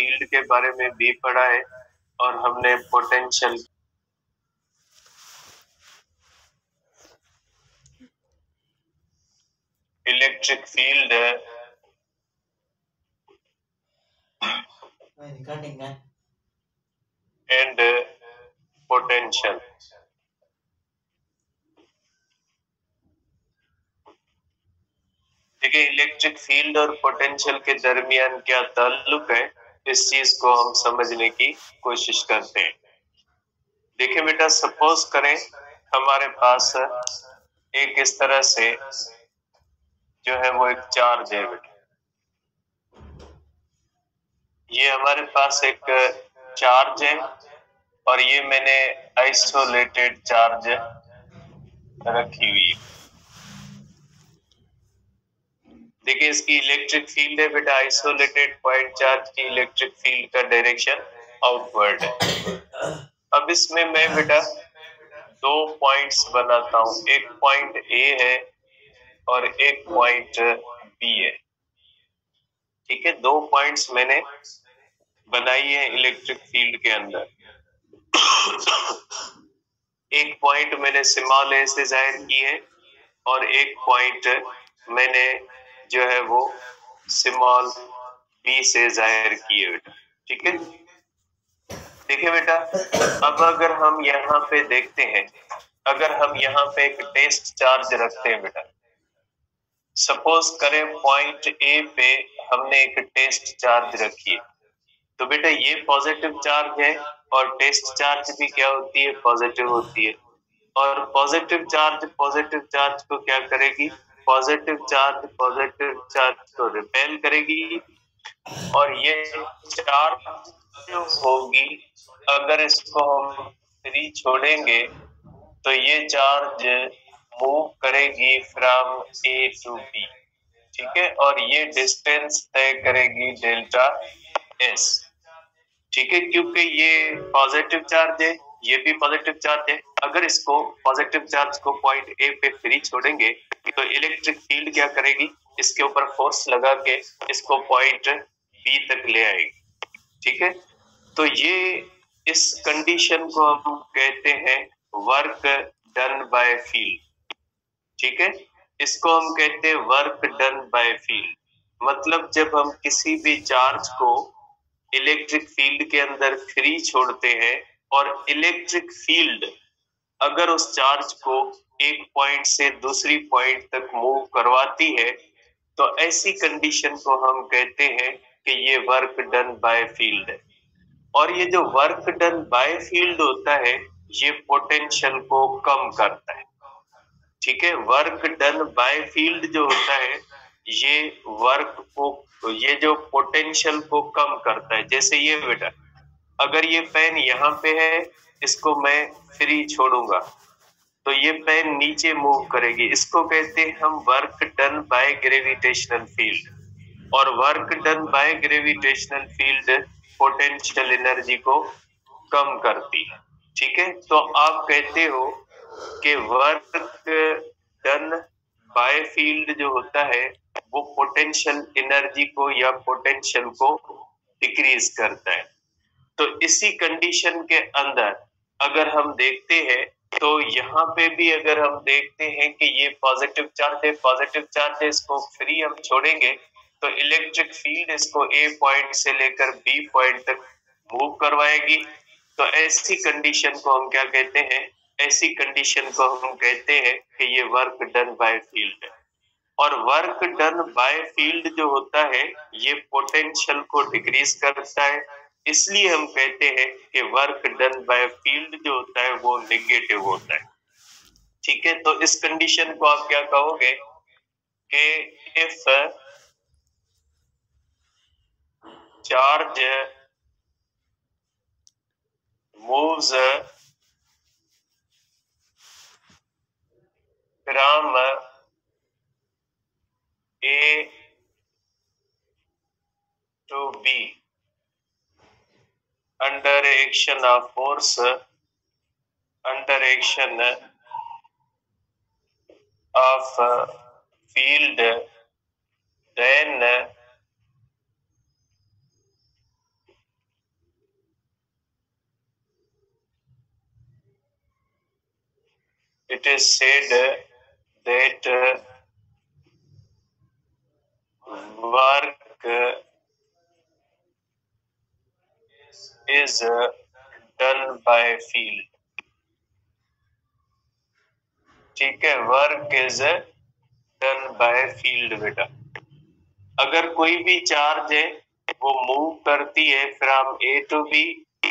Field के बारे में भी पढ़ा है और हमने potential electric field and potential. देखिए, इलेक्ट्रिक फील्ड और पोटेंशियल के दरमियान क्या ताल्लुक है, इस चीज को हम समझने की कोशिश करते हैं। देखिए बेटा, सपोज करें हमारे पास एक इस तरह से जो है वो एक चार्ज है बेटा। ये हमारे पास एक चार्ज है और ये मैंने आइसोलेटेड चार्ज रखी हुई है। देखिए, इसकी इलेक्ट्रिक फील्ड है बेटा, आइसोलेटेड पॉइंट चार्ज की इलेक्ट्रिक फील्ड का डायरेक्शन आउटवर्ड है। अब इसमें मैं बेटा दो पॉइंट्स बनाता हूं, एक पॉइंट ए है और एक पॉइंट बी है। ठीक है, दो पॉइंट्स मैंने बनाई है इलेक्ट्रिक फील्ड के अंदर। एक पॉइंट मैंने स्मॉल ए से जाहिर की है और एक पॉइंट मैंने जो है वो स्मॉल बी से जाहिर की है बेटा। ठीक है, देखिए बेटा, अब अगर हम यहाँ पे देखते हैं, अगर हम यहाँ पे एक टेस्ट चार्ज रखते हैं बेटा, सपोज करें पॉइंट ए पे हमने एक टेस्ट चार्ज रखी है, तो बेटा ये पॉजिटिव चार्ज है और टेस्ट चार्ज भी क्या होती है, पॉजिटिव होती है। और पॉजिटिव चार्ज को क्या करेगी, पॉजिटिव चार्ज को रिपेल करेगी और ये चार्ज जो होगी, अगर इसको हम फ्री छोड़ेंगे तो ये चार्ज मूव करेगी फ्रॉम ए टू बी। ठीक है, और ये डिस्टेंस तय करेगी डेल्टा एस। ठीक है, क्योंकि ये पॉजिटिव चार्ज है, ये भी पॉजिटिव चार्ज है। अगर इसको पॉजिटिव चार्ज को पॉइंट ए पे फ्री छोड़ेंगे तो इलेक्ट्रिक फील्ड क्या करेगी, इसके ऊपर फोर्स लगा के इसको पॉइंट बी तक ले आएगी। ठीक है, तो ये इस कंडीशन को हम कहते हैं वर्क डन बाय फील्ड। ठीक है, इसको हम कहते हैं वर्क डन बाय फील्ड। मतलब जब हम किसी भी चार्ज को इलेक्ट्रिक फील्ड के अंदर फ्री छोड़ते हैं और इलेक्ट्रिक फील्ड अगर उस चार्ज को एक पॉइंट से दूसरी पॉइंट तक मूव करवाती है, तो ऐसी कंडीशन को हम कहते हैं कि ये वर्क डन बाय फील्ड है। और ये जो वर्क डन बाय फील्ड होता है, ये पोटेंशियल को कम करता है। ठीक है, वर्क डन बाय फील्ड जो होता है, ये वर्क को, ये जो पोटेंशियल को कम करता है। जैसे ये बेटा, अगर ये पेन यहाँ पे है, इसको मैं फ्री छोड़ूंगा तो ये पेन नीचे मूव करेगी, इसको कहते हैं हम work done by gravitational field. और work done by gravitational field potential energy को कम करती है। ठीक है, तो आप कहते हो कि वर्क डन बाय फील्ड जो होता है वो पोटेंशियल एनर्जी को या पोटेंशियल को डिक्रीज करता है। तो इसी कंडीशन के अंदर अगर हम देखते हैं तो यहाँ पे भी अगर हम देखते हैं कि ये पॉजिटिव चार्ज है, इसको फ्री हम छोड़ेंगे तो इलेक्ट्रिक फील्ड इसको ए पॉइंट से लेकर बी पॉइंट तक मूव करवाएगी। तो ऐसी कंडीशन को हम क्या कहते हैं, ऐसी कंडीशन को हम कहते हैं कि ये वर्क डन बाय फील्ड है। और वर्क डन बाय फील्ड जो होता है, ये पोटेंशियल को डिक्रीज करता है। इसलिए हम कहते हैं कि वर्क डन बाय फील्ड जो होता है वो नेगेटिव होता है। ठीक है, तो इस कंडीशन को आप क्या कहोगे कि if charge moves from A to B under action of force, under action of field, then it is said that work is done by field. ठीक है, work is done by field बेटा। अगर कोई भी चार्ज है वो move करती है from A to B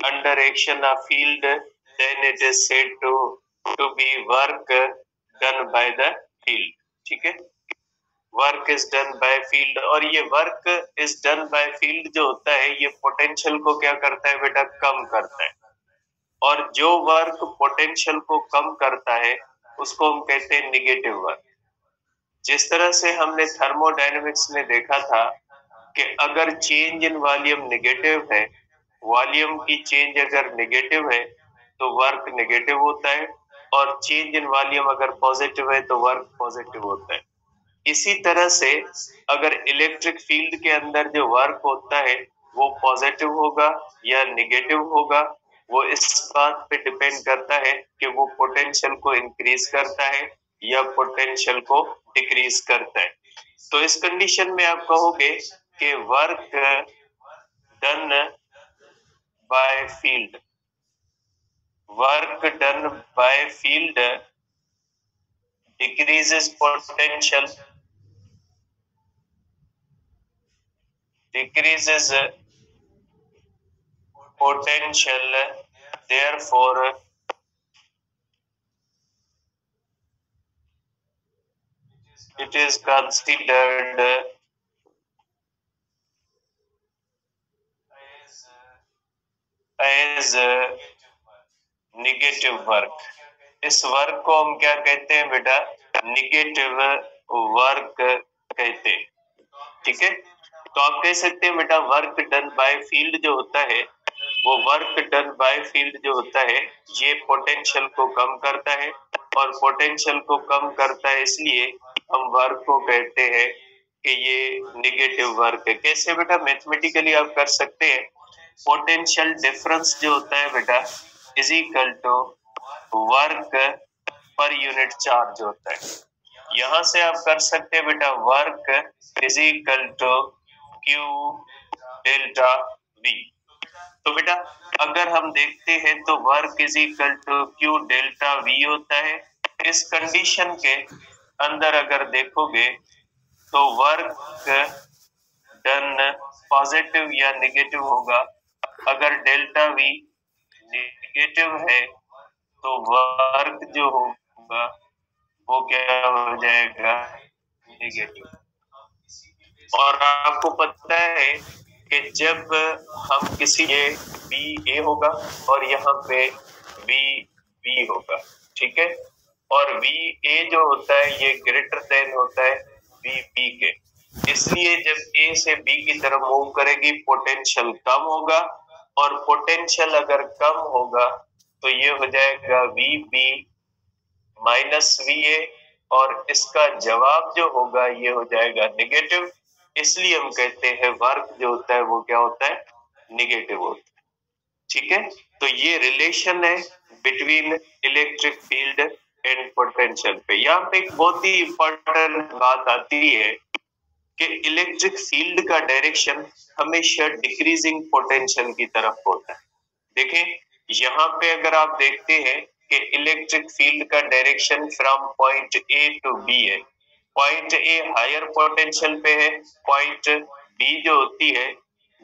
under action of field, then it is said to be work done by the field. ठीक है, work is done by field. और ये work is done by field जो होता है ये पोटेंशियल को क्या करता है बेटा, कम करता है। और जो वर्क पोटेंशियल को कम करता है उसको हम कहते हैं निगेटिव वर्क। जिस तरह से हमने थर्मोडायनेमिक्स में देखा था कि अगर चेंज इन वॉल्यूम नेगेटिव है, वॉल्यूम की चेंज अगर नेगेटिव है तो वर्क नेगेटिव होता है, और चेंज इन वॉल्यूम अगर पॉजिटिव है तो वर्क पॉजिटिव होता है। इसी तरह से अगर इलेक्ट्रिक फील्ड के अंदर जो वर्क होता है वो पॉजिटिव होगा या नेगेटिव होगा, वो इस बात पे डिपेंड करता है कि वो पोटेंशियल को इंक्रीज करता है या पोटेंशियल को डिक्रीज करता है। तो इस कंडीशन में आप कहोगे कि work done by field, work done by field decreases potential, decreases potential, therefore it is considered as negative work। इस वर्क को हम क्या कहते हैं बेटा, निगेटिव वर्क कहते हैं। ठीक है, तो आप कह सकते हैं बेटा वर्क डन बाय फील्ड जो होता है, वो वर्क डन बाय फील्ड जो होता है ये पोटेंशियल को कम करता है, और पोटेंशियल को कम करता है इसलिए हम वर्क को कहते हैं कि ये निगेटिव वर्क है। कैसे बेटा, मैथमेटिकली आप कर सकते हैं, पोटेंशियल डिफरेंस जो होता है बेटा is equal to work per unit charge होता है। यहां से आप कर सकते हैं बेटा work is equal to Q delta V. तो बेटा अगर हम देखते हैं तो work is equal to Q delta V होता है। इस कंडीशन के अंदर अगर देखोगे तो वर्क डन पॉजिटिव या नेगेटिव होगा। अगर डेल्टा वी नेगेटिव है तो वर्क जो होगा वो क्या हो जाएगा, नेगेटिव। और आपको पता है कि जब हम किसी ये बी ए होगा और यहाँ पे बी होगा, ठीक है, और वी ए जो होता है ये ग्रेटर देन होता है बी के, इसलिए जब ए से बी की तरफ मूव करेगी पोटेंशियल कम होगा, और पोटेंशियल अगर कम होगा तो ये हो जाएगा V B minus V A, और इसका जवाब जो होगा ये हो जाएगा नेगेटिव। इसलिए हम कहते हैं वर्क जो होता है वो क्या होता है, निगेटिव होता है। ठीक है, तो ये रिलेशन है between electric field and potential पे। यहाँ पे एक बहुत ही इंपॉर्टेंट बात आती है कि इलेक्ट्रिक फील्ड का डायरेक्शन हमेशा डिक्रीजिंग पोटेंशियल की तरफ होता है। देखें यहाँ पे अगर आप देखते हैं कि इलेक्ट्रिक फील्ड का direction from point A to B है। पॉइंट ए हायर पोटेंशियल पे है, पॉइंट बी जो होती है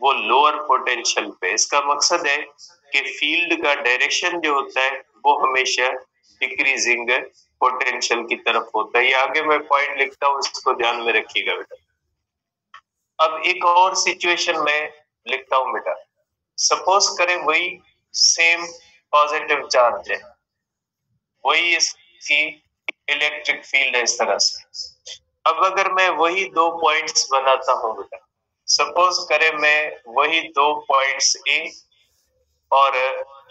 वो लोअर पोटेंशियल पे। इसका मकसद है कि फील्ड का डायरेक्शन जो होता है वो हमेशा डिक्रीजिंग पोटेंशियल की तरफ होता है। ये आगे मैं पॉइंट लिखता हूँ, इसको ध्यान में रखिएगा बेटा। अब एक और सिचुएशन में लिखता हूँ बेटा। सपोज करें वही सेम पॉजिटिव चार्ज है, वही इसकी इलेक्ट्रिक फील्ड है इस तरह से। अब अगर मैं वही दो पॉइंट्स बनाता हूँ बेटा, सपोज करें मैं वही दो पॉइंट्स ए और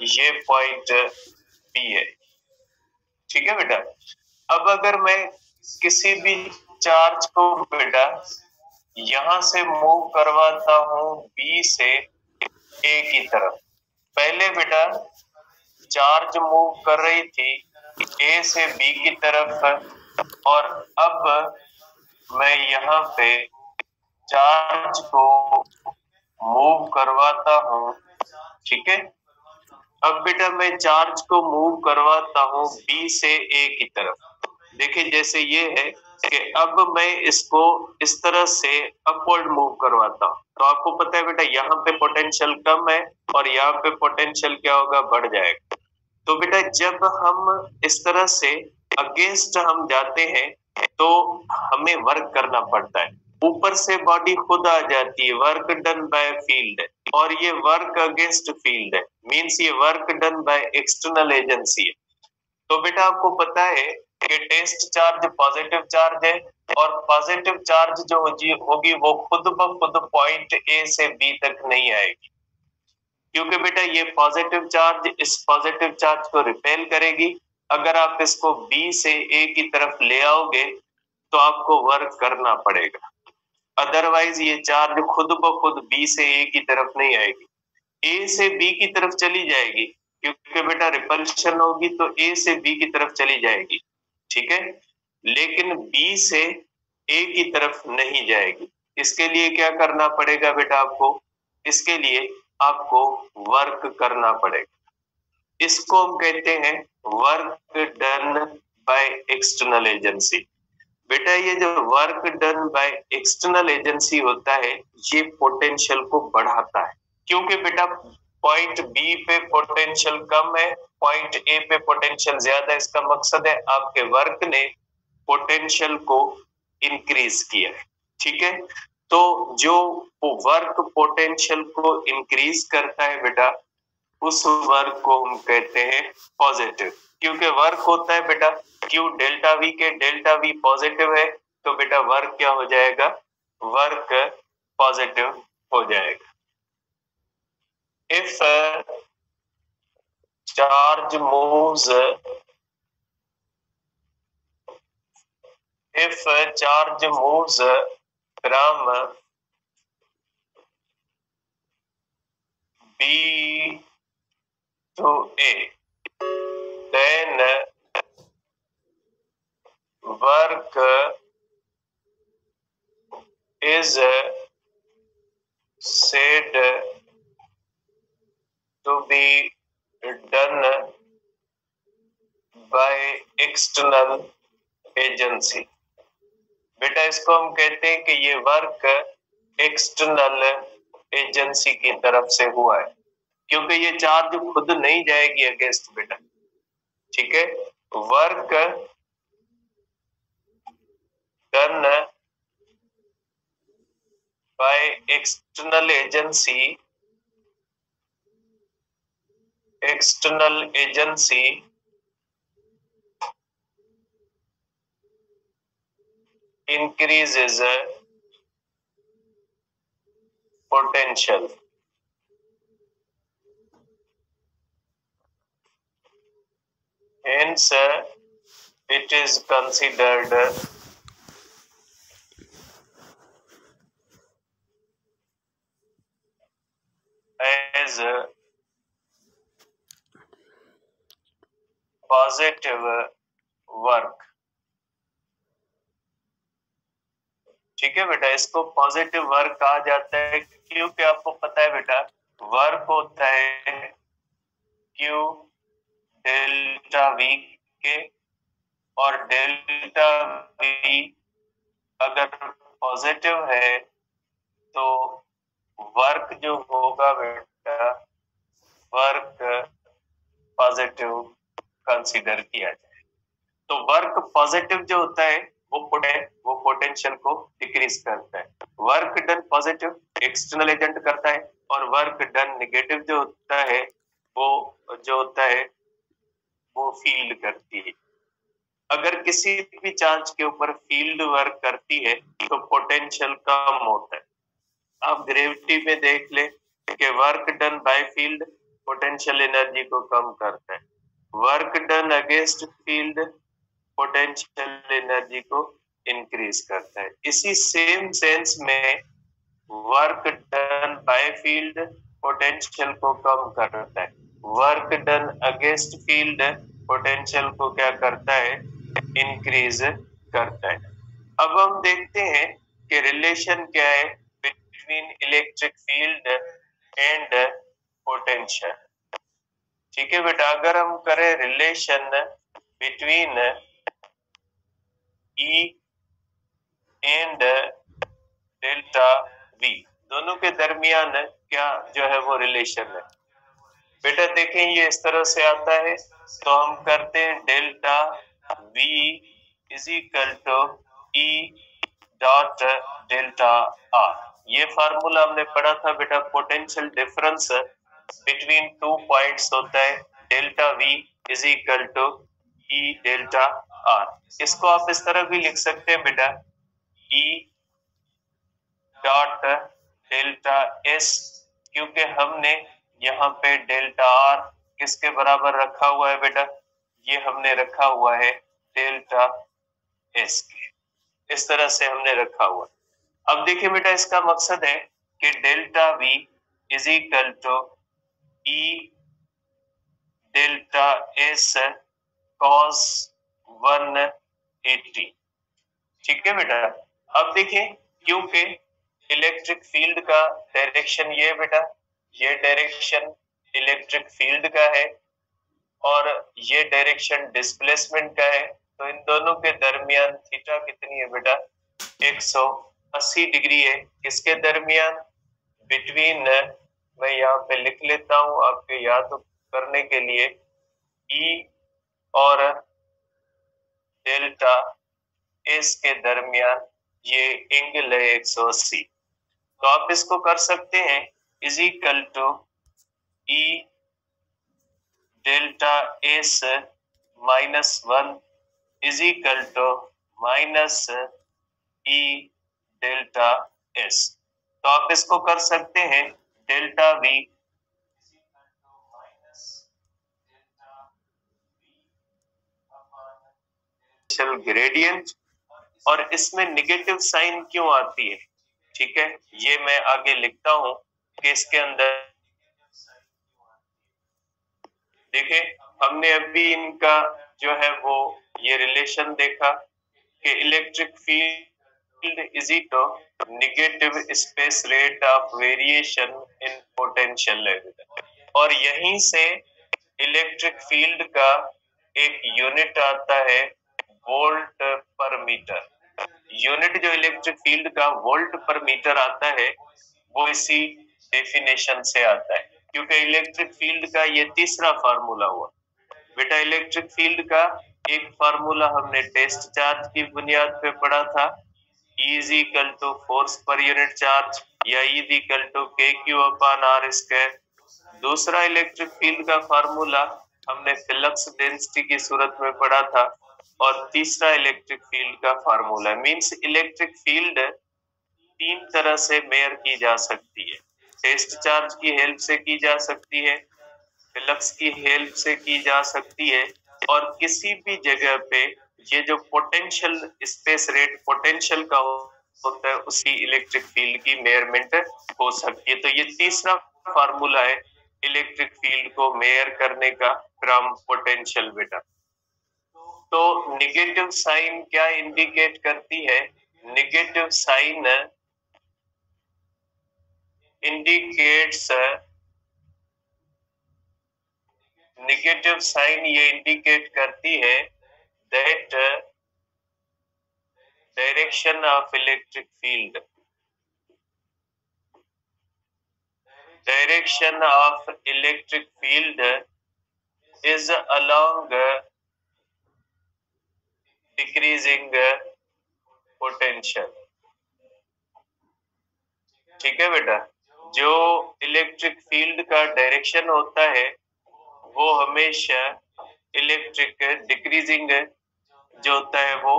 ये पॉइंट बी है, ठीक है बेटा। अब अगर मैं किसी भी चार्ज को बेटा यहां से मूव करवाता हूं बी से ए की तरफ। पहले बेटा चार्ज मूव कर रही थी ए से बी की तरफ, और अब मैं यहाँ पे चार्ज को मूव करवाता हूँ। ठीक है, अब बेटा मैं चार्ज को मूव करवाता हूँ बी से ए की तरफ। देखिए जैसे ये है कि अब मैं इसको इस तरह से अपवर्ड मूव करवाता हूँ, तो आपको पता है बेटा यहाँ पे पोटेंशियल कम है और यहाँ पे पोटेंशियल क्या होगा, बढ़ जाएगा। तो बेटा जब हम इस तरह से अगेंस्ट हम जाते हैं तो हमें वर्क करना पड़ता है, ऊपर से बॉडी खुद आ जाती है, वर्क डन बाय फील्ड, और ये वर्क अगेंस्ट फील्ड है, मींस ये work done by external agency है। तो बेटा आपको पता है कि टेस्ट चार्ज पॉजिटिव चार्ज है, और पॉजिटिव चार्ज जो होगी वो खुद ब खुद पॉइंट ए से बी तक नहीं आएगी, क्योंकि बेटा ये पॉजिटिव चार्ज इस पॉजिटिव चार्ज को रिपेल करेगी। अगर आप इसको बी से ए की तरफ ले आओगे तो आपको वर्क करना पड़ेगा, अदरवाइज ये चार्ज खुद ब खुद बी से ए की तरफ नहीं आएगी, ए से बी की तरफ चली जाएगी, क्योंकि बेटा रिपल्शन होगी तो ए से बी की तरफ चली जाएगी। ठीक है, लेकिन बी से ए की तरफ नहीं जाएगी। इसके लिए क्या करना पड़ेगा बेटा आपको, इसके लिए आपको वर्क करना पड़ेगा। इसको हम कहते हैं work done by external agency. बेटा ये जो work done by external agency होता है ये पोटेंशियल को बढ़ाता है, क्योंकि बेटा पॉइंट बी पे पोटेंशियल कम है, पॉइंट ए पे पोटेंशियल ज्यादा है। इसका मकसद है आपके वर्क ने पोटेंशियल को इंक्रीज किया है। ठीक है, तो जो वर्क पोटेंशियल को इंक्रीज करता है बेटा उस वर्क को हम कहते हैं पॉजिटिव, क्योंकि वर्क होता है बेटा क्यू डेल्टा वी के, डेल्टा वी पॉजिटिव है तो बेटा वर्क क्या हो जाएगा, वर्क पॉजिटिव हो जाएगा। If charge moves from B to A, then work is said to be done by external agency। बेटा इसको हम कहते हैं कि ये वर्क एक्सटर्नल एजेंसी की तरफ से हुआ है, क्योंकि ये चार्ज खुद नहीं जाएगी अगेंस्ट बेटा। ठीक है, work done by external agency increases potential। Hence, it is considered as positive work। ठीक है बेटा, इसको पॉजिटिव वर्क कहा जाता है, क्योंकि आपको पता है बेटा वर्क होता है क्यू डेल्टा वी के, और डेल्टा वी अगर पॉजिटिव है तो वर्क जो होगा बेटा वर्क पॉजिटिव कंसीडर किया जाए। तो वर्क पॉजिटिव जो होता है वो पोटेंशियल को डिक्रीज करता है। Work done positive external agent करता है, और वर्क डन नेगेटिव जो होता है वो फील्ड करती है। अगर किसी भी चार्ज के ऊपर फील्ड वर्क करती है तो पोटेंशियल कम होता है। आप ग्रेविटी में देख ले कि work done by field potential energy को कम करता है, work done against field potential energy को इंक्रीज करता है। इसी सेम सेंस में work done by field potential को कम करता है, work done against field potential को क्या करता है, इंक्रीज करता है। अब हम देखते हैं कि रिलेशन क्या है between electric field and potential. ठीक है बेटा, अगर हम करें relation between E and delta we, दोनों के दरमियान क्या जो है वो रिलेशन है। बेटा देखें ये इस तरह से आता है, तो हम करते हैं delta V is equal to E dot delta R. ये फार्मूला हमने पढ़ा था बेटा, potential difference between two points होता है delta V is equal to E delta R. इसको आप इस तरह भी लिख सकते हैं बेटा, ई डॉट डेल्टा एस, क्योंकि हमने यहाँ पे डेल्टा आर किसके बराबर रखा हुआ है बेटा, ये हमने रखा हुआ है डेल्टा एस के, इस तरह से हमने रखा हुआ। अब देखिए बेटा, इसका मकसद है कि delta V is equal to E delta S cos 180। ठीक है बेटा, अब देखिए क्योंकि इलेक्ट्रिक फील्ड का डायरेक्शन ये बेटा, ये डायरेक्शन इलेक्ट्रिक फील्ड का है और ये डायरेक्शन डिस्प्लेसमेंट का है, तो इन दोनों के दरमियान थीटा कितनी है बेटा, 180 डिग्री है। किसके दरमियान, बिटवीन, मैं यहाँ पे लिख लेता हूँ आपके याद करने के लिए, ई और डेल्टा एस के दरमियान ये एंगल है 180। तो आप इसको कर सकते हैं is equal to E delta S minus 1 is equal to minus E delta S. तो आप इसको कर सकते हैं डेल्टा वी ग्रेडियंट, और इसमें नेगेटिव साइन क्यों आती है, ठीक है, ये मैं आगे लिखता हूं कि इसके अंदर देखें, हमने अभी इनका जो है वो ये रिलेशन देखा कि electric field is equal negative space rate of variation in potential level, और यहीं से इलेक्ट्रिक फील्ड का एक यूनिट आता है वोल्ट पर मीटर। यूनिट जो इलेक्ट्रिक फील्ड का वोल्ट पर मीटर आता है वो इसी डेफिनेशन से आता है, क्योंकि इलेक्ट्रिक फील्ड का ये तीसरा फार्मूला हुआ बेटा। इलेक्ट्रिक फील्ड का एक फार्मूला हमने टेस्ट चार्ज की बुनियाद पे पढ़ा था, E is equal to force पर यूनिट चार्ज, या E is equal to KQ upon R square. दूसरा इलेक्ट्रिक फील्ड का फार्मूला हमने फ्लक्स डेंसिटी की सूरत में पढ़ा था, और तीसरा इलेक्ट्रिक फील्ड का फार्मूला मींस इलेक्ट्रिक फील्ड तीन तरह से मेयर की जा सकती है, टेस्ट चार्ज की हेल्प से की जा सकती है, फ्लक्स की हेल्प से की जा सकती है, और किसी भी जगह पे ये जो पोटेंशियल स्पेस रेट पोटेंशियल का होता है उसी इलेक्ट्रिक फील्ड की मेयरमेंट हो सकती है। तो ये तीसरा फार्मूला है इलेक्ट्रिक फील्ड को मेयर करने का फ्रॉम पोटेंशियल बेटा। तो नेगेटिव साइन क्या इंडिकेट करती है, negative sign indicates, negative sign ये इंडिकेट करती है that direction of electric field, direction of electric field is along decreasing potential. ठीक है बेटा, जो इलेक्ट्रिक फील्ड का डायरेक्शन होता है वो हमेशा इलेक्ट्रिक डिक्रीजिंग जो होता है वो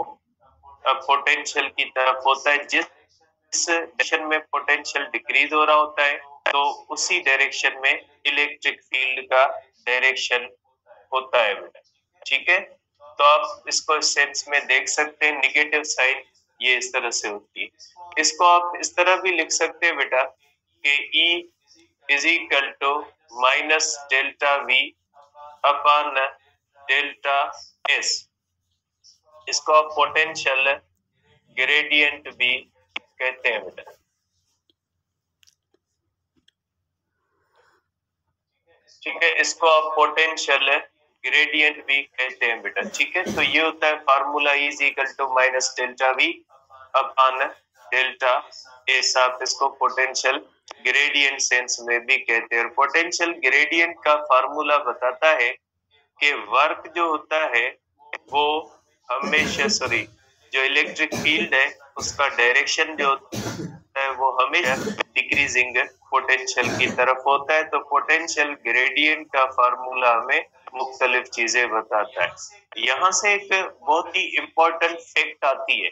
पोटेंशियल की तरफ होता है। जिस डायरेक्शन में पोटेंशियल डिक्रीज हो रहा होता है तो उसी डायरेक्शन में इलेक्ट्रिक फील्ड का डायरेक्शन होता है बेटा। ठीक है, तो आप इसको इस सेंस में देख सकते हैं, नेगेटिव साइन ये इस तरह से होती है। इसको आप इस तरह भी लिख सकते हैं बेटा कि E is equal to minus delta V upon delta S, इसको आप पोटेंशियल ग्रेडियंट भी कहते हैं बेटा। ठीक है, इसको आप पोटेंशियल ग्रेडियंट भी कहते हैं बेटा। ठीक है, तो ये होता है formula is equal to minus delta V upon delta S. आप इसको पोटेंशियल ग्रेडियंट सेंस में भी कहते हैं। और पोटेंशियल ग्रेडियंट का फार्मूला बताता है कि वर्क जो होता है वो हमेशा जो इलेक्ट्रिक फील्ड है उसका डायरेक्शन जो होता है वो हमेशा डिक्रीजिंग पोटेंशियल की तरफ होता है। तो पोटेंशियल ग्रेडियंट का फार्मूला हमें मुख्तलिफ चीजें बताता है। यहाँ से एक बहुत ही इम्पोर्टेंट फैक्ट आती है।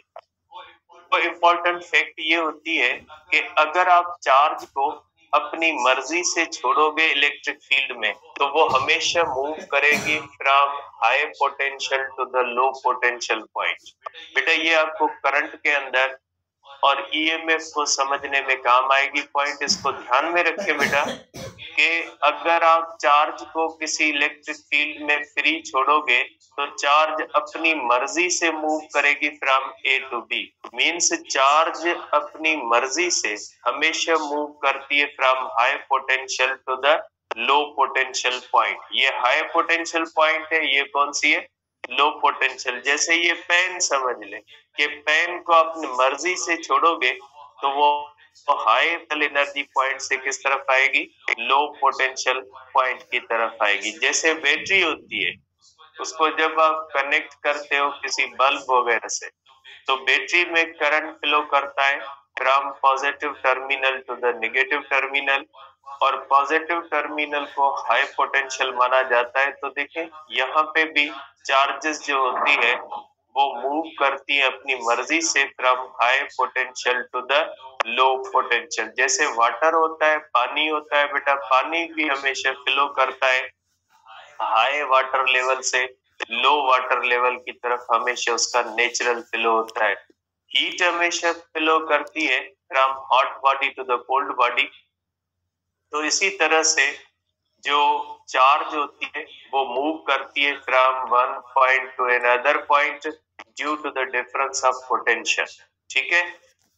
वो इम्पोर्टेंट फैक्ट ये होती है कि अगर आप चार्ज को अपनी मर्जी से छोड़ोगे इलेक्ट्रिक फील्ड में तो वो हमेशा मूव करेगी from high potential to the low potential point. बेटा ये आपको करंट के अंदर और ईएमएफ को समझने में काम आएगी पॉइंट, इसको ध्यान में रखें बेटा कि अगर आप चार्ज को किसी इलेक्ट्रिक फील्ड में फ्री छोड़ोगे तो चार्ज अपनी मर्जी से मूव करेगी from A to B. Means charge अपनी मर्जी से हमेशा मूव करती है from high potential to the low potential point. ये हाई पोटेंशियल पॉइंट है, ये कौन सी है? Low potential. जैसे ये पेन समझ ले कि पेन को अपनी मर्जी से छोड़ोगे तो वो हाई एनर्जी पॉइंट से किस तरफ आएगी? लो पोटेंशियल पॉइंट की तरफ आएगी। जैसे बैटरी होती है, उसको जब आप कनेक्ट करते हो किसी बल्ब वगैरह से तो बैटरी में करंट फ्लो करता है from positive terminal to the negative terminal, और पॉजिटिव टर्मिनल को हाई पोटेंशियल माना जाता है। तो देखें यहाँ पे भी चार्जेस जो होती है वो मूव करती है अपनी मर्जी से from high potential to the low potential. जैसे वाटर होता है, पानी होता है बेटा, पानी भी हमेशा फ्लो करता है हाई वाटर लेवल से लो वाटर लेवल की तरफ, हमेशा उसका नेचुरल फ्लो होता है। हीट हमेशा फ्लो करती है from hot body to the cold body. तो इसी तरह से जो चार्ज होती है वो मूव करती है from one point to another point due to the difference of potential. ठीक है,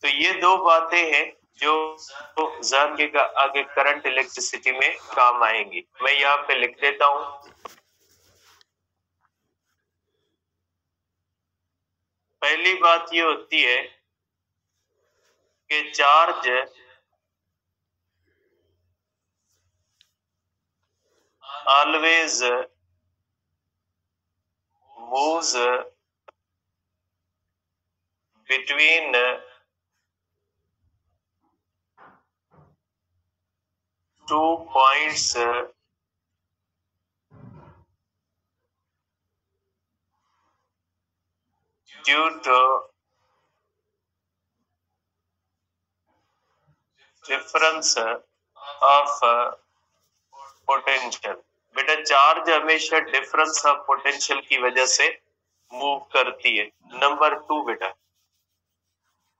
तो ये दो बातें हैं जो जान के आगे करंट इलेक्ट्रिसिटी में काम आएंगी। मैं यहाँ पे लिख देता हूं। पहली बात ये होती है कि charge always moves between two points due to difference of potential। बेटा चार्ज हमेशा डिफरेंस ऑफ पोटेंशियल की वजह से मूव करती है। नंबर 2 बेटा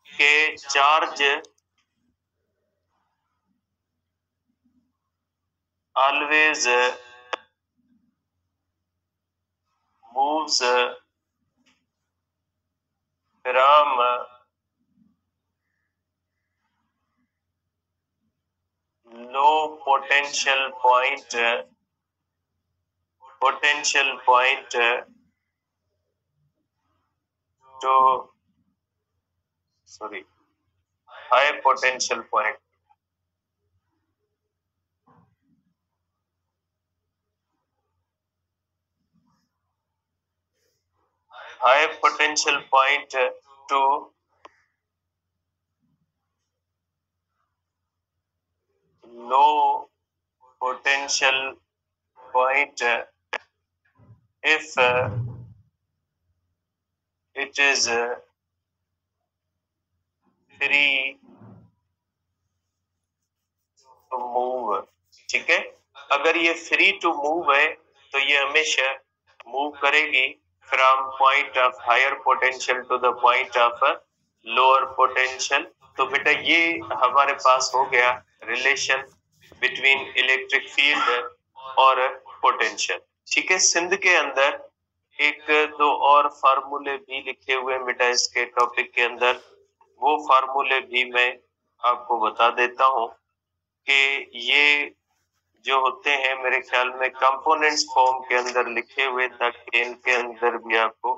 के charge always moves from low potential point to high potential point। high potential point to low potential point if it is free to move। ठीक है, अगर ये फ्री टू मूव है तो ये हमेशा मूव करेगी from point of higher potential to the point of lower potential. तो बेटा ये हमारे पास हो गया रिलेशन बिटवीन इलेक्ट्रिक फील्ड और पोटेंशियल। ठीक है, सिंध के अंदर एक दो और फार्मूले भी लिखे हुए हैं बेटा इसके टॉपिक के अंदर, वो फार्मूले भी मैं आपको बता देता हूं कि ये जो होते हैं मेरे ख्याल में कंपोनेंट्स फॉर्म के अंदर लिखे हुए, ताकि इनके अंदर भी आपको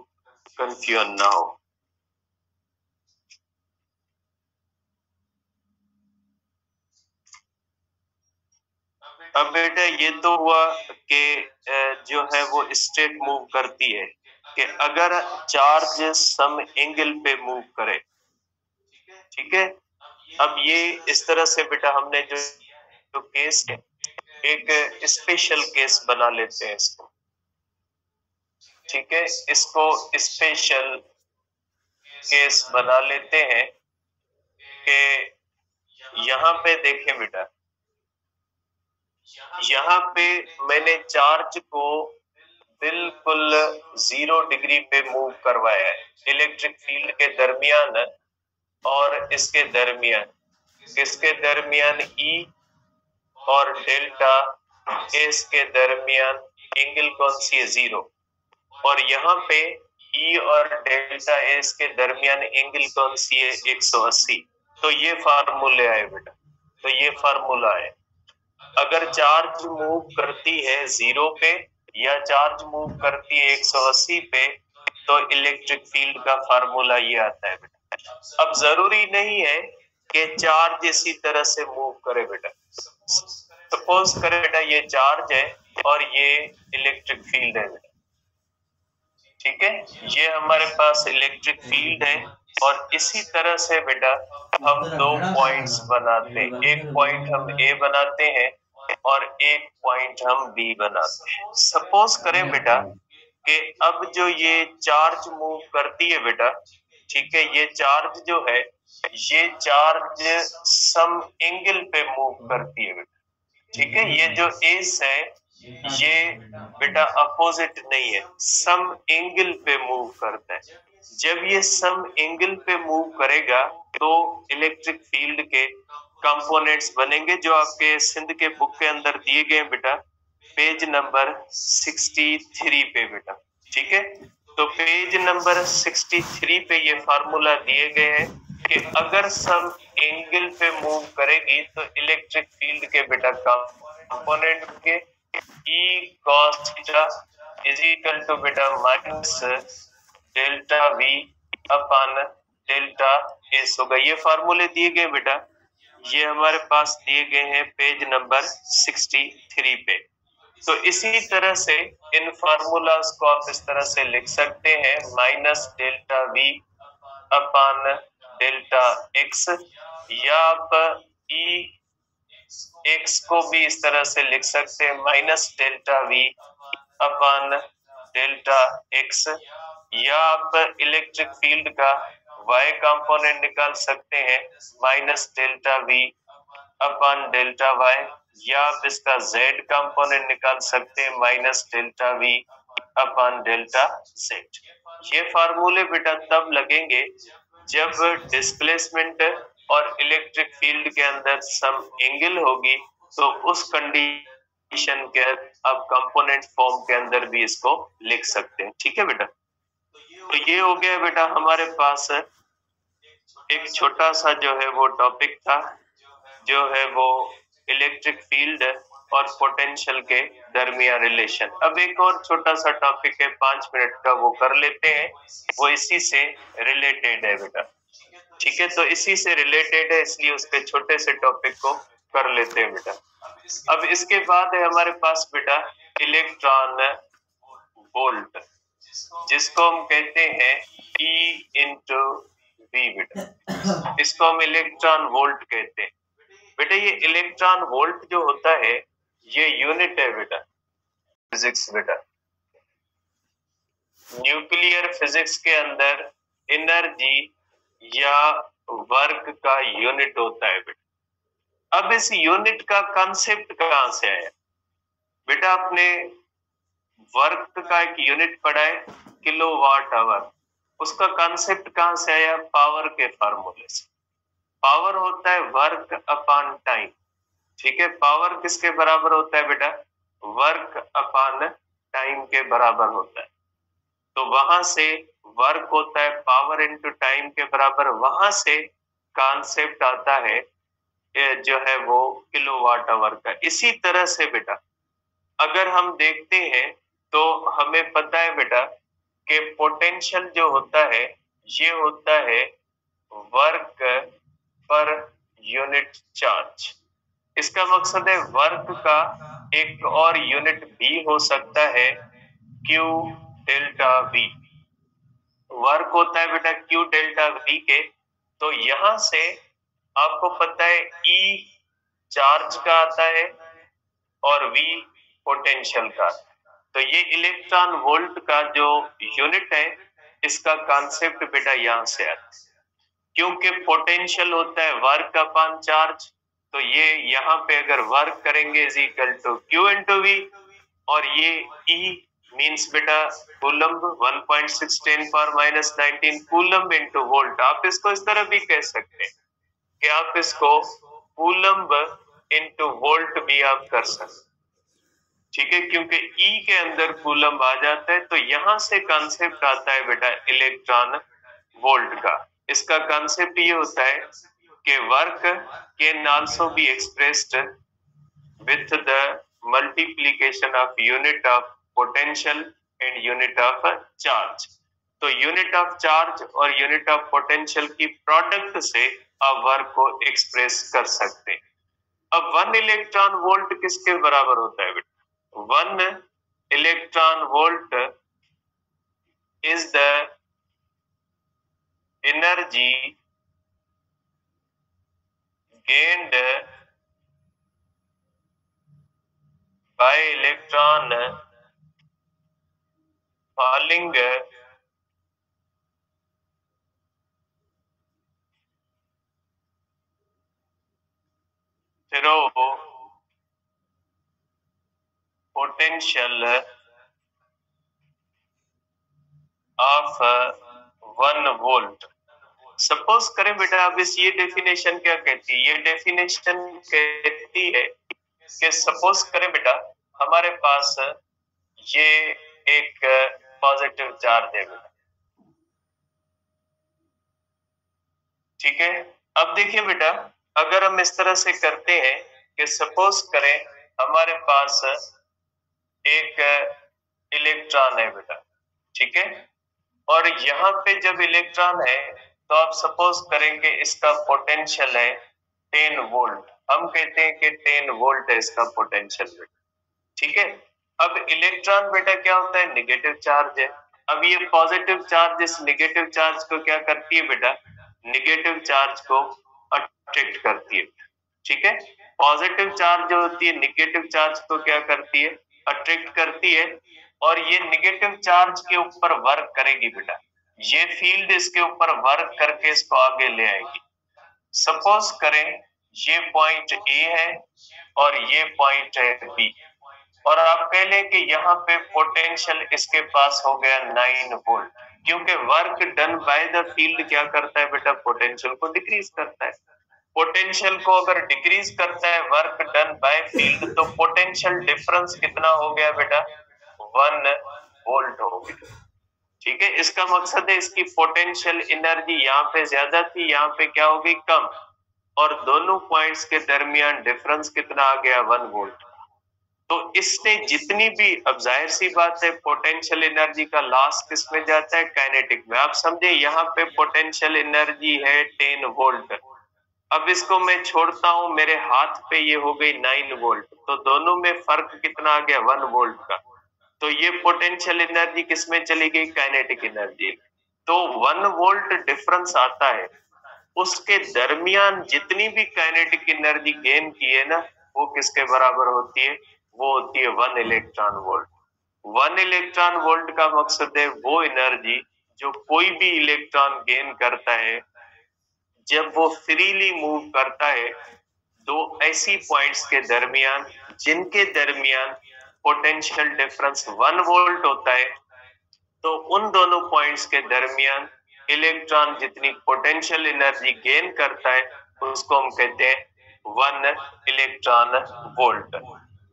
कंफ्यूजन ना हो। अब बेटा ये तो हुआ कि जो है वो स्टेट मूव करती है कि अगर चार्ज सम एंगल पे मूव करे, ठीक है। अब ये इस तरह से बेटा हमने जो केस है, एक स्पेशल केस बना लेते हैं इसको, ठीक है। इसको स्पेशल केस बना लेते हैं कि यहाँ पे देखें बेटा, यहाँ पे मैंने चार्ज को बिल्कुल 0 डिग्री पे मूव करवाया है इलेक्ट्रिक फील्ड के दरमियान और इसके दरमियान, किसके दरमियान, ई और डेल्टा एस के दरमियान एंगल कौन सी है, 0। और यहाँ पे ई और डेल्टा एस के दरमियान एंगल कौन सी है, 180। तो ये फार्मूले आए बेटा, तो ये फार्मूला है। अगर चार्ज मूव करती है 0 पे या चार्ज मूव करती है 180 पे, तो इलेक्ट्रिक फील्ड का फार्मूला ये आता है बेटा। अब जरूरी नहीं है कि चार्ज इसी तरह से मूव करे बेटा। सपोज करे बेटा ये चार्ज है और ये इलेक्ट्रिक फील्ड है बेटा, ठीक है। ये हमारे पास इलेक्ट्रिक फील्ड है और इसी तरह से बेटा हम दो पॉइंट्स बनाते हैं, एक पॉइंट हम ए बनाते हैं और एक पॉइंट हम बी बनाते हैं। सपोज करें बेटा कि अब जो ये चार्ज मूव करती है बेटा, ठीक है, ये चार्ज जो है ये चार्ज सम एंगल पे मूव करती है बेटा, ठीक है। ये जो एस है ये बेटा अपोजिट नहीं है, सम एंगल पे मूव करता है। जब ये सम एंगल पे मूव करेगा तो इलेक्ट्रिक फील्ड के कंपोनेंट्स बनेंगे जो आपके सिंध के बुक के अंदर दिए गए बेटा, पेज नंबर 63 पे बेटा, ठीक है। तो पेज नंबर 63 पे ये फार्मूला दिए गए हैं कि अगर सम एंगल पे मूव करेगी तो इलेक्ट्रिक फील्ड के बेटा कंपोनेंट के E cos theta is equal to beta minus delta V upon delta S होगा। ये फार्मूले दिए गए बेटा, ये हमारे पास दिए गए हैं पेज नंबर 63 पे। तो इसी तरह से इन फार्मूलाज को आप इस तरह से लिख सकते हैं, minus delta V upon delta x, या आप ई एक्स को भी इस तरह से लिख सकते हैं, minus delta V upon delta x, या आप इलेक्ट्रिक फील्ड का y कंपोनेंट निकाल सकते हैं, minus delta V upon delta y, या आप इसका z कंपोनेंट निकाल सकते हैं, minus delta V upon delta z। ये फार्मूले बेटा तब लगेंगे जब डिस्प्लेसमेंट और इलेक्ट्रिक फील्ड के अंदर सम एंगल होगी, तो उस कंडीशन के आप कंपोनेंट फॉर्म के अंदर भी इसको लिख सकते हैं, ठीक है बेटा। तो ये हो गया बेटा हमारे पास एक छोटा सा जो है वो टॉपिक था, जो है वो इलेक्ट्रिक फील्ड और पोटेंशियल के दरमियान रिलेशन। अब एक और छोटा सा टॉपिक है 5 मिनट का, वो कर लेते हैं, वो इसी से रिलेटेड है बेटा, ठीक है। तो इसी से रिलेटेड है इसलिए उसके छोटे से टॉपिक को कर लेते हैं बेटा। अब इसके बाद है हमारे पास बेटा इलेक्ट्रॉन वोल्ट, जिसको हम कहते हैं E इंटू V बेटा, इसको हम इलेक्ट्रॉन वोल्ट कहते हैं बेटा। ये इलेक्ट्रॉन वोल्ट जो होता है ये यूनिट है बेटा फिजिक्स बेटा, न्यूक्लियर फिजिक्स के अंदर एनर्जी या वर्क का यूनिट होता है बेटा। अब इस यूनिट का कंसेप्ट कहां से आया बेटा? आपने वर्क का एक यूनिट पढ़ा है किलोवाट आवर, उसका कंसेप्ट कहां से आया? पावर के फार्मूले से। पावर होता है वर्क अपॉन टाइम, ठीक है। पावर किसके बराबर होता है बेटा? वर्क अपॉन टाइम के बराबर होता है। वहां से वर्क होता है पावर इनटू टाइम के बराबर, वहां से कॉन्सेप्ट आता है जो है वो किलोवाट आवर का। इसी तरह से बेटा अगर हम देखते हैं तो हमें पता है बेटा कि पोटेंशियल जो होता है ये होता है वर्क पर यूनिट चार्ज। इसका मकसद है वर्क का एक और यूनिट भी हो सकता है क्यू डेल्टा वी। वर्क होता है बेटा क्यू डेल्टा वी के। तो यहां से आपको पता है ई चार्ज का आता है और वी पोटेंशियल का। तो ये इलेक्ट्रॉन वोल्ट का जो यूनिट है इसका कॉन्सेप्ट बेटा यहां से आता है, क्योंकि पोटेंशियल होता है वर्क अपॉन चार्ज। तो ये यहाँ पे अगर वर्क करेंगे is equal to Q into V, और ये ई मींस बेटा कूलम्ब 1.6 × 10⁻⁹ कूलम्ब इंटू वोल्ट। आप इसको इस तरह भी कह सकते हैं कि आप इसको कूलम्ब इंटू वोल्ट भी आप कर सकते, ठीक है, क्योंकि ई के अंदर कूलम्ब आ जाता है। तो यहां से कॉन्सेप्ट आता है बेटा इलेक्ट्रॉन वोल्ट का। इसका कॉन्सेप्ट ये होता है कि work can also be expressed with the multiplication of unit of potential and unit of charge. तो यूनिट ऑफ चार्ज और यूनिट ऑफ पोटेंशियल की प्रोडक्ट से आप वर्क को एक्सप्रेस कर सकते हैं। अब 1 इलेक्ट्रॉन वोल्ट किसके बराबर होता है बेटा? 1 electron volt is the energy gained by electron falling through potential of 1 volt. Suppose करें बेटा, अब इस ये डेफिनेशन क्या कहती है? ये डेफिनेशन कहती है कि सपोज करें बेटा हमारे पास ये एक पॉजिटिव चार्ज है बेटा, ठीक है। अब देखिए बेटा अगर हम इस तरह से करते हैं कि सपोज करें हमारे पास एक इलेक्ट्रॉन है बेटा, ठीक है, और यहाँ पे जब इलेक्ट्रॉन है तो आप सपोज करेंगे इसका पोटेंशियल है 10 वोल्ट। हम कहते हैं कि 10 वोल्ट है इसका पोटेंशियल बेटा, ठीक है। अब इलेक्ट्रॉन बेटा क्या होता है? नेगेटिव चार्ज है। अब ये पॉजिटिव चार्ज इस नेगेटिव चार्ज को क्या करती है बेटा? नेगेटिव चार्ज को अट्रैक्ट करती है, ठीक है। पॉजिटिव चार्ज जो होती है नेगेटिव चार्ज को क्या करती है? अट्रैक्ट करती है, और ये नेगेटिव चार्ज के ऊपर वर्क करेगी बेटा। ये फील्ड इसके ऊपर वर्क करके इसको आगे ले आएगी। सपोज करें ये पॉइंट ए है और ये पॉइंट है बी, और आप कह लें कि यहाँ पे पोटेंशियल इसके पास हो गया 9 वोल्ट, क्योंकि work done by the field क्या करता है बेटा? पोटेंशियल को डिक्रीज करता है। पोटेंशियल को अगर डिक्रीज करता है वर्क डन बाय फील्ड, तो पोटेंशियल डिफरेंस कितना हो गया बेटा? 1 वोल्ट हो गया, ठीक है। इसका मकसद है इसकी पोटेंशियल एनर्जी यहाँ पे ज्यादा थी, यहाँ पे क्या हो गई? कम, और दोनों पॉइंट्स के दरमियान डिफरेंस कितना आ गया? 1 वोल्ट। तो इसने जितनी भी, अब जाहिर सी बात है पोटेंशियल एनर्जी का लॉस किस में जाता है? काइनेटिक में। आप समझे यहाँ पे पोटेंशियल एनर्जी है 10 वोल्ट, अब इसको मैं छोड़ता हूं, मेरे हाथ पे ये हो गई 9 वोल्ट, तो दोनों में फर्क कितना आ गया? 1 वोल्ट का। तो ये पोटेंशियल एनर्जी किसमें चली गई? Kinetic energy. तो 1 वोल्ट डिफरेंस आता है, उसके दरमियान जितनी भी काइनेटिक एनर्जी गेन की है ना, वो किसके बराबर होती है? वो होती है 1 इलेक्ट्रॉन वोल्ट। 1 इलेक्ट्रॉन वोल्ट का मकसद है वो एनर्जी जो कोई भी इलेक्ट्रॉन गेन करता है जब वो फ्रीली मूव करता है दो ऐसी पॉइंट्स के दरमियान जिनके दरमियान पोटेंशियल डिफरेंस 1 वोल्ट होता है। तो उन दोनों पॉइंट्स के दरमियान इलेक्ट्रॉन जितनी पोटेंशियल एनर्जी गेन करता है उसको हम कहते हैं 1 इलेक्ट्रॉन वोल्ट।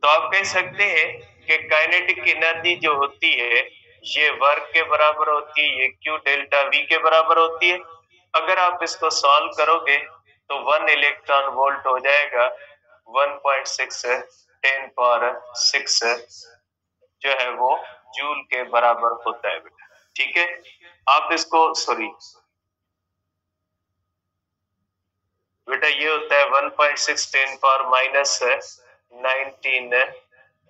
तो आप कह सकते हैं कि काइनेटिक एनर्जी जो होती है ये वर्क के बराबर होती है, ये Q डेल्टा V के बराबर होती है। अगर आप इसको सॉल्व करोगे तो 1 इलेक्ट्रॉन वोल्ट हो जाएगा 1.6 10⁻6 जो है वो जूल के बराबर होता है बेटा। ठीक है, आप इसको बेटा ये होता है 1.6 10⁻19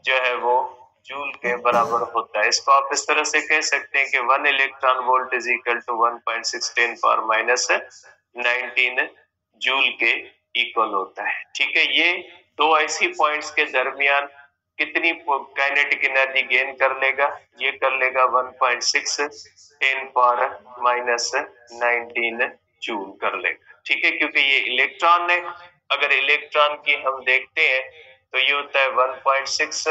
जो है वो जूल के बराबर होता है। इसको आप इस तरह से कह सकते हैं कि 1 electron volt is equal to 1.6 10⁻19 joule के इक्वल होता है। ठीक है, ये दो ऐसी पॉइंट्स के दरमियान कितनी काइनेटिक एनर्जी गेन कर लेगा, ये कर लेगा 1.6 10⁻19 जूल कर लेगा। ठीक है, क्योंकि ये इलेक्ट्रॉन है। अगर इलेक्ट्रॉन की हम देखते हैं तो ये होता है 1.6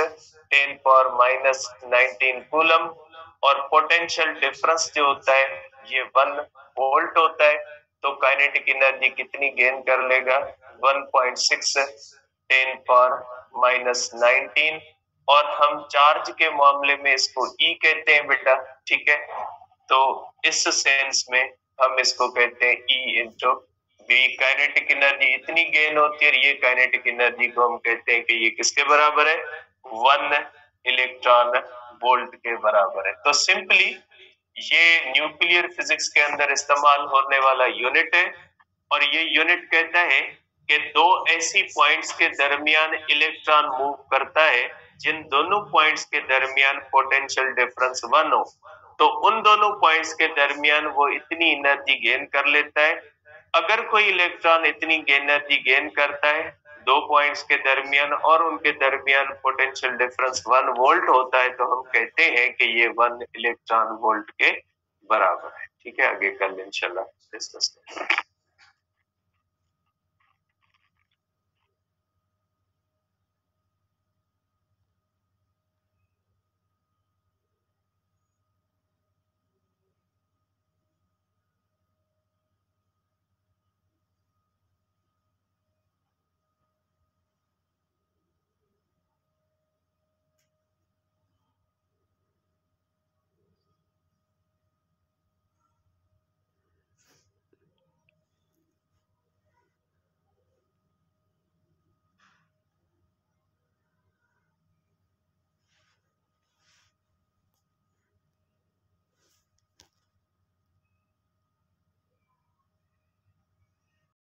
10⁻19 कूलम, और पोटेंशियल डिफरेंस जो होता है ये 1 वोल्ट होता है। तो काइनेटिक एनर्जी कितनी गेन कर लेगा 1.6 10⁻19, और हम चार्ज के मामले में इसको E कहते हैं बेटा। ठीक है, तो इस सेंस में हम इसको कहते हैं E into V। Kinetic energy इतनी गेन होती है, ये काइनेटिक एनर्जी को हम कहते हैं कि ये किसके बराबर है 1 इलेक्ट्रॉन वोल्ट के बराबर है। तो सिंपली ये न्यूक्लियर फिजिक्स के अंदर इस्तेमाल होने वाला यूनिट है, और ये यूनिट कहता है कि दो ऐसी पॉइंट्स के दरमियान इलेक्ट्रॉन मूव करता है जिन दोनों पॉइंट्स के दरमियान पोटेंशियल डिफरेंस 1 हो, तो उन दोनों पॉइंट्स के दरमियान वो इतनी एनर्जी गेन कर लेता है। अगर कोई इलेक्ट्रॉन इतनी एनर्जी गेन करता है दो पॉइंट्स के दरमियान और उनके दरमियान पोटेंशियल डिफरेंस 1 वोल्ट होता है, तो हम कहते हैं कि ये 1 इलेक्ट्रॉन वोल्ट के बराबर है। ठीक है, आगे कल इंशाल्लाह डिस्कस करेंगे।